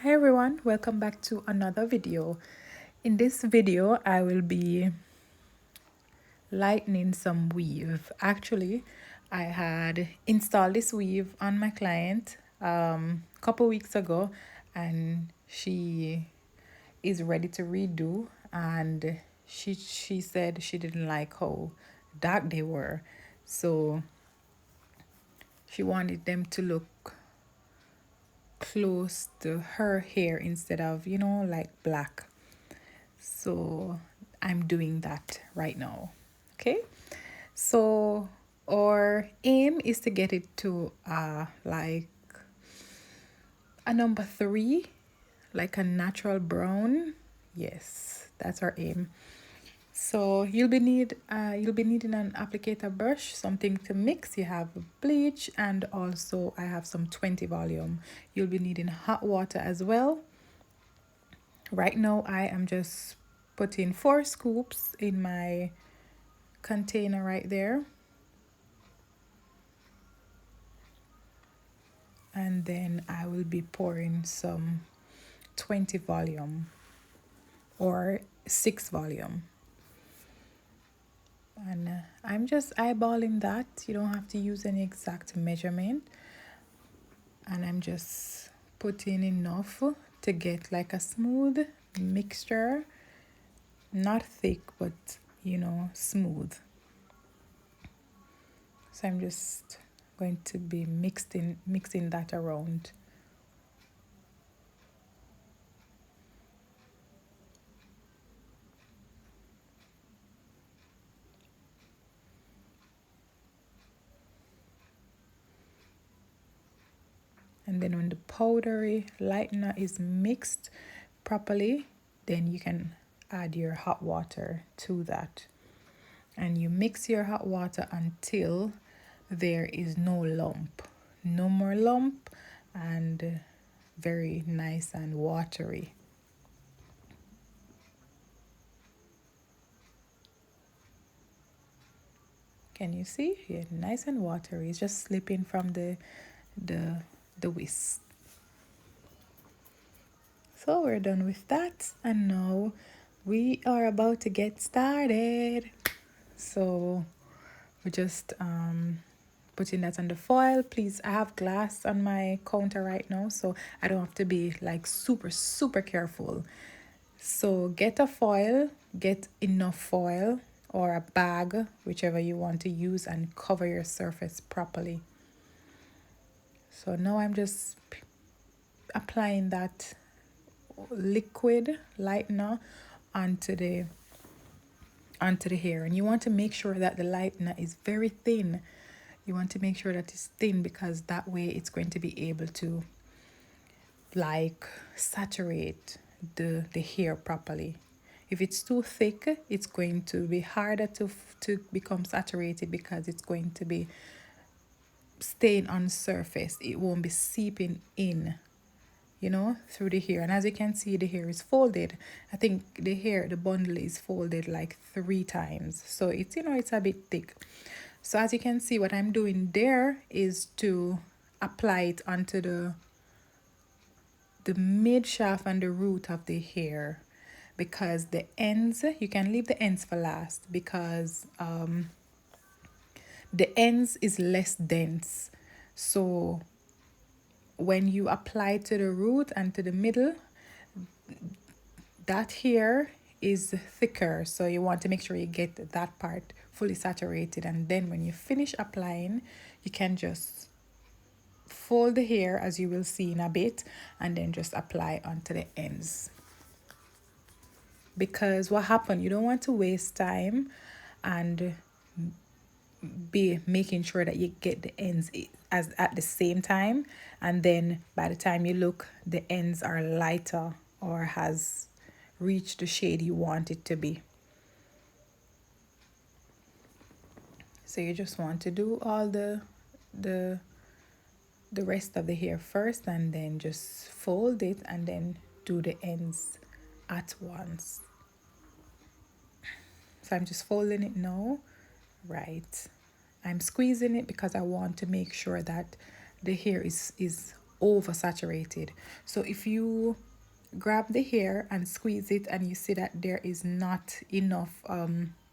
Hi everyone, welcome back to another video. In this video I will be lightening some weave. Actually, I had installed this weave on my client a couple weeks ago, and she is ready to redo, and she said she didn't like how dark they were, so she wanted them to look close to her hair instead of, like black. So I'm doing that right now. Okay. So our aim is to get it to like a number 3, like a natural brown. Yes, that's our aim. So you'll be needing an applicator brush, something to mix. You have bleach, and also I have some 20 volume. You'll be needing hot water as well. Right now I am just putting 4 scoops in my container right there, and then I will be pouring some 20 volume or 6 volume, and I'm just eyeballing that. You don't have to use any exact measurement, and I'm just putting enough to get like a smooth mixture, not thick but smooth. So I'm just going to be mixing that around. And then when the powdery lightener is mixed properly, then you can add your hot water to that. And you mix your hot water until there is no lump. No more lump, and very nice and watery. Can you see? Yeah, nice and watery. It's just slipping from the the whisk. So we're done with that, and now we are about to get started. So we're just putting that on the foil. Please, I have glass on my counter right now, so I don't have to be like super careful. So get a foil, get enough foil or a bag, whichever you want to use, and cover your surface properly. So now I'm just applying that liquid lightener onto the hair, and you want to make sure that the lightener is very thin. You want to make sure that it's thin, because that way it's going to be able to like saturate the hair properly. If it's too thick, it's going to be harder to become saturated, because it's going to be staying on surface. It won't be seeping in, through the hair. And as you can see, the hair is folded. I think the bundle is folded like 3 times. So it's a bit thick. So as you can see, what I'm doing there is to apply it onto the mid shaft and the root of the hair, because the ends, you can leave the ends for last, because the ends is less dense. So when you apply to the root and to the middle, that hair is thicker, so you want to make sure you get that part fully saturated. And then when you finish applying, you can just fold the hair, as you will see in a bit, and then just apply onto the ends. Because what happened, you don't want to waste time and be making sure that you get the ends as at the same time, and then by the time you look, the ends are lighter or has reached the shade you want it to be. So you just want to do all the rest of the hair first, and then just fold it, and then do the ends at once. So I'm just folding it now. Right, I'm squeezing it because I want to make sure that the hair is oversaturated. So if you grab the hair and squeeze it and you see that there is not enough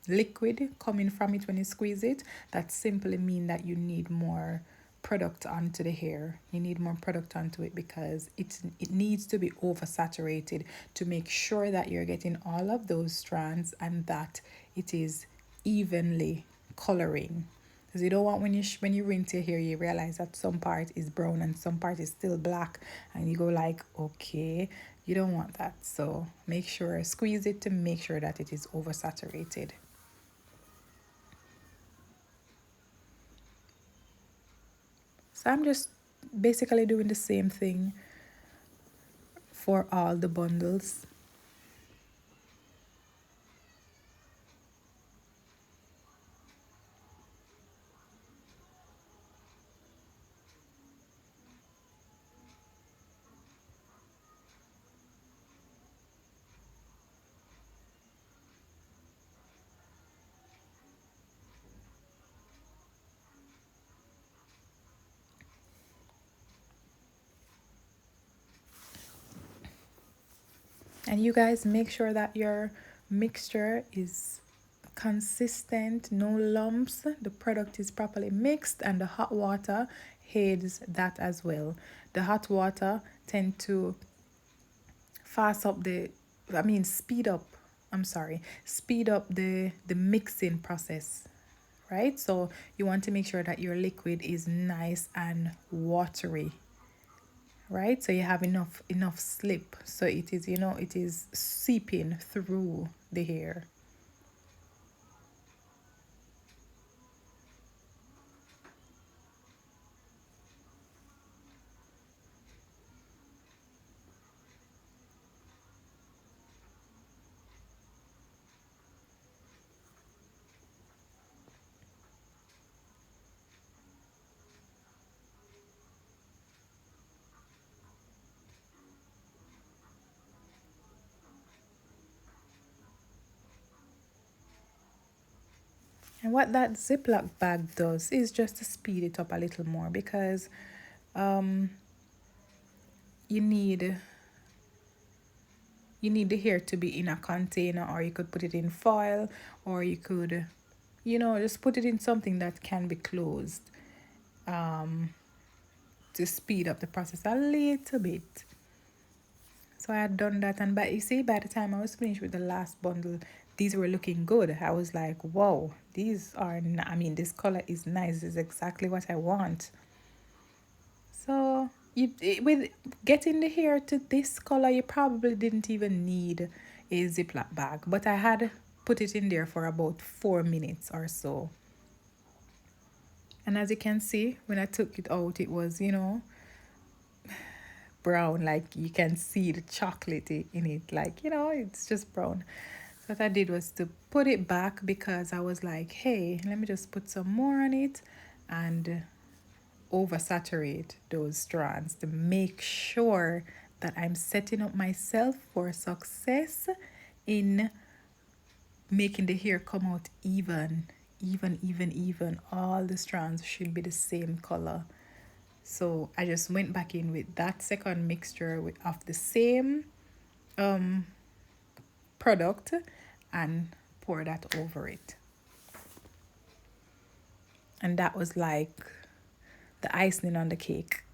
liquid coming from it when you squeeze it, that simply means that you need more product onto the hair. You need more product onto it because it needs to be oversaturated to make sure that you're getting all of those strands and that it is evenly coloring. Because you don't want when you rinse your hair, you realize that some part is brown and some part is still black, and you go like, okay, you don't want that. So make sure, squeeze it to make sure that it is oversaturated. So I'm just basically doing the same thing for all the bundles. And you guys make sure that your mixture is consistent, no lumps, the product is properly mixed, and the hot water aids that as well. The hot water tend to fast up the speed up, speed up the mixing process, right? So you want to make sure that your liquid is nice and watery, right? So you have enough slip, so it is, it is seeping through the hair. And what that Ziploc bag does is just to speed it up a little more, because um you need the hair to be in a container, or you could put it in foil, or you could, just put it in something that can be closed, um, to speed up the process a little bit. So I had done that, and you see, by the time I was finished with the last bundle, these were looking good. I was like, wow, these are, this color is nice. This is exactly what I want. So with getting the hair to this color, you probably didn't even need a Ziploc bag, but I had put it in there for about 4 minutes or so. And as you can see, when I took it out, it was, brown. Like, you can see the chocolatey in it. Like, it's just brown. So what I did was to put it back, because I was like, hey, let me just put some more on it and oversaturate those strands to make sure that I'm setting up myself for success in making the hair come out even. All the strands should be the same color. So I just went back in with that second mixture of the same product and pour that over it. And that was like the icing on the cake.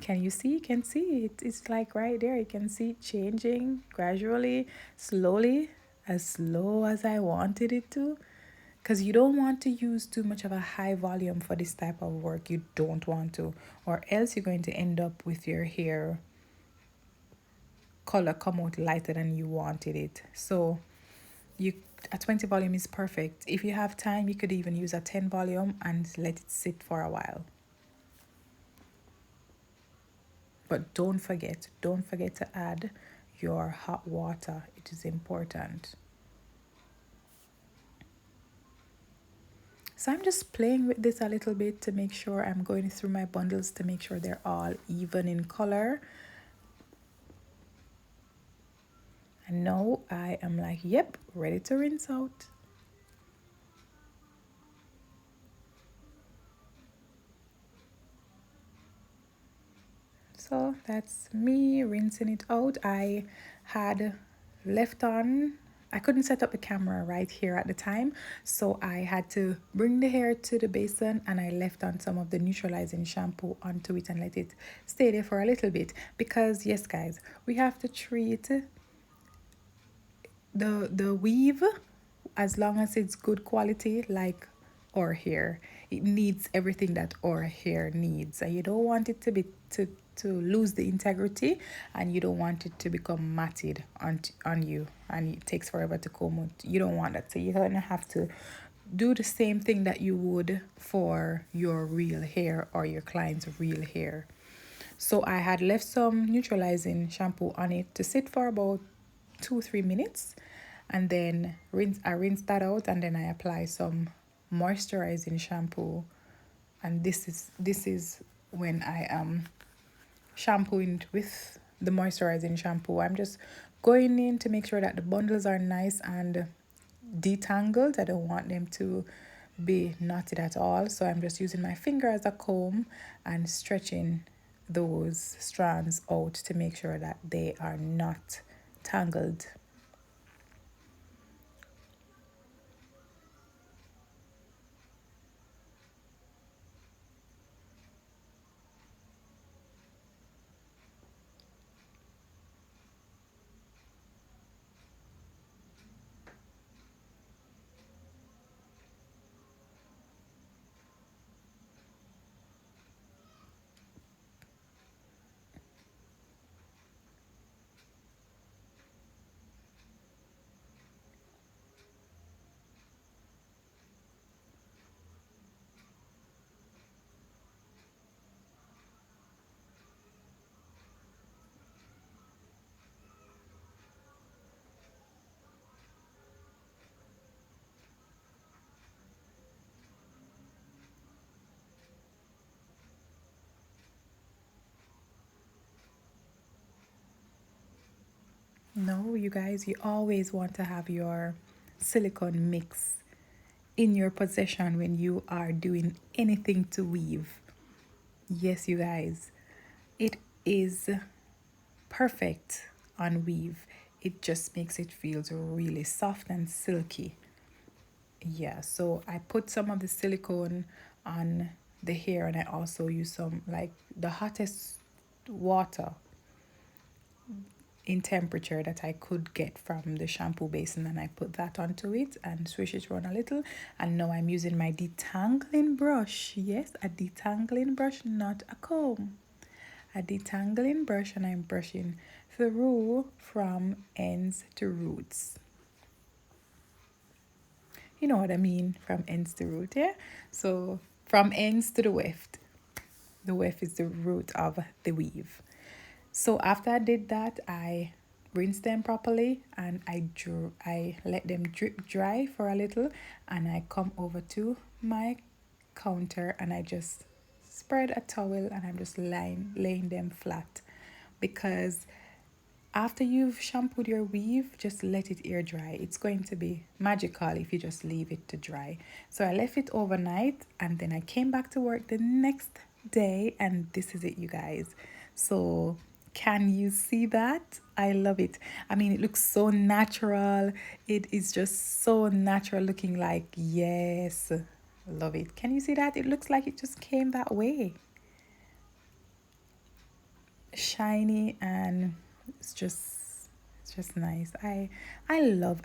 Can you see? You can see it. It's like right there. You can see it changing gradually, slowly, as slow as I wanted it to. Because you don't want to use too much of a high volume for this type of work. You don't want to. Or else you're going to end up with your hair color come out lighter than you wanted it. So you a 20 volume is perfect. If you have time, you could even use a 10 volume and let it sit for a while. But don't forget to add your hot water. It is important. So I'm just playing with this a little bit to make sure I'm going through my bundles to make sure they're all even in color. And now I am like, yep, ready to rinse out. So that's me rinsing it out. I had left on, I couldn't set up the camera right here at the time, so I had to bring the hair to the basin and I left on some of the neutralizing shampoo onto it and let it stay there for a little bit, because yes guys, we have to treat the weave, as long as it's good quality, like our hair. It needs everything that our hair needs, and you don't want it to be to lose the integrity, and you don't want it to become matted on you and it takes forever to comb out. You don't want that, so you're gonna have to do the same thing that you would for your real hair or your client's real hair. So I had left some neutralizing shampoo on it to sit for about 2-3 minutes, and then I rinse that out, and then I apply some moisturizing shampoo. And this is when I am shampooing with the moisturizing shampoo. I'm just going in to make sure that the bundles are nice and detangled. I don't want them to be knotted at all, so I'm just using my finger as a comb and stretching those strands out to make sure that they are not tangled. No, you guys, you always want to have your silicone mix in your possession when you are doing anything to weave. Yes, you guys, it is perfect on weave. It just makes it feel really soft and silky. Yeah, so I put some of the silicone on the hair, and I also use some, like, the hottest water in temperature that I could get from the shampoo basin, and I put that onto it and swish it around a little. And now I'm using my detangling brush. Yes, a detangling brush, not a comb. A detangling brush, and I'm brushing through from ends to roots. You know what I mean, from ends to root, yeah? So from ends to the weft. The weft is the root of the weave. So after I did that, I rinsed them properly, and I let them drip dry for a little, and I come over to my counter and I just spread a towel and I'm just laying them flat, because after you've shampooed your weave, just let it air dry. It's going to be magical if you just leave it to dry. So I left it overnight, and then I came back to work the next day, and this is it, you guys. So can you see that? I love it. I mean, it looks so natural. It is just so natural looking, like, yes, love it. Can you see that? It looks like it just came that way. Shiny, and it's just nice. I love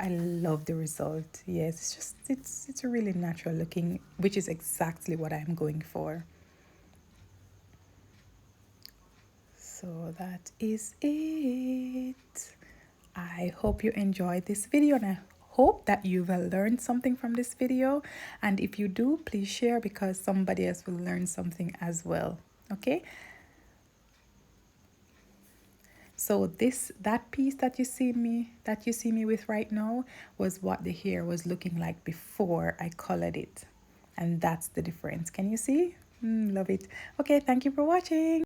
the result. Yes, it's a really natural looking, which is exactly what I'm going for. So that is it. I hope you enjoyed this video, and I hope that you've learned something from this video. And if you do, please share, because somebody else will learn something as well. Okay? So that piece that you see me with right now was what the hair was looking like before I colored it. And that's the difference. Can you see? Love it. Okay, thank you for watching.